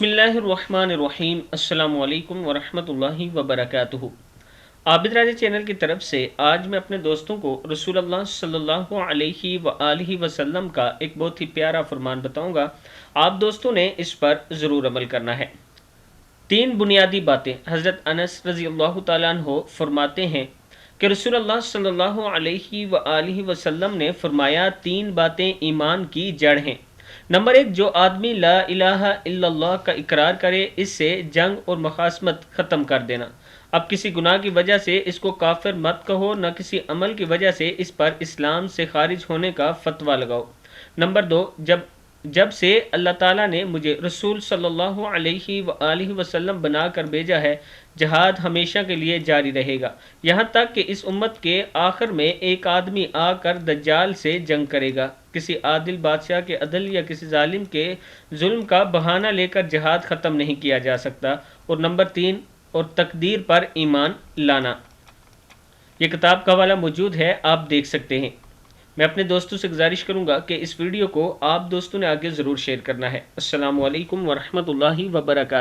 بسم اللہ الرحمن الرحیم۔ السلام علیکم ورحمۃ اللہ وبرکاتہ۔ عابد راجہ چینل کی طرف سے آج میں اپنے دوستوں کو رسول اللہ صلی اللہ علیہ وآلہ وسلم کا ایک بہت ہی پیارا فرمان بتاؤں گا۔ آپ دوستوں نے اس پر ضرور عمل کرنا ہے۔ 3 بنیادی باتیں حضرت انس رضی اللہ تعالیٰ عنہ فرماتے ہیں کہ رسول اللہ صلی اللہ علیہ وآلہ وسلم نے فرمایا 3 باتیں ایمان کی جڑ ہیں۔ نمبر 1، جو آدمی لا الہ الا اللہ کا اقرار کرے، اس سے جنگ اور مخاصمت ختم کر دینا۔ اب کسی گناہ کی وجہ سے اس کو کافر مت کہو، نہ کسی عمل کی وجہ سے اس پر اسلام سے خارج ہونے کا فتویٰ لگاؤ۔ نمبر 2، جب سے اللہ تعالیٰ نے مجھے رسول صلی اللہ علیہ وآلہ وسلم بنا کر بھیجا ہے، جہاد ہمیشہ کے لیے جاری رہے گا، یہاں تک کہ اس امت کے آخر میں ایک آدمی آ کر دجال سے جنگ کرے گا۔ کسی عادل بادشاہ کے عدل یا کسی ظالم کے ظلم کا بہانہ لے کر جہاد ختم نہیں کیا جا سکتا۔ اور نمبر 3، اور تقدیر پر ایمان لانا۔ یہ کتاب کا حوالہ موجود ہے، آپ دیکھ سکتے ہیں۔ میں اپنے دوستوں سے گزارش کروں گا کہ اس ویڈیو کو آپ دوستوں نے آگے ضرور شیئر کرنا ہے۔ السلام علیکم ورحمۃ اللہ وبرکاتہ۔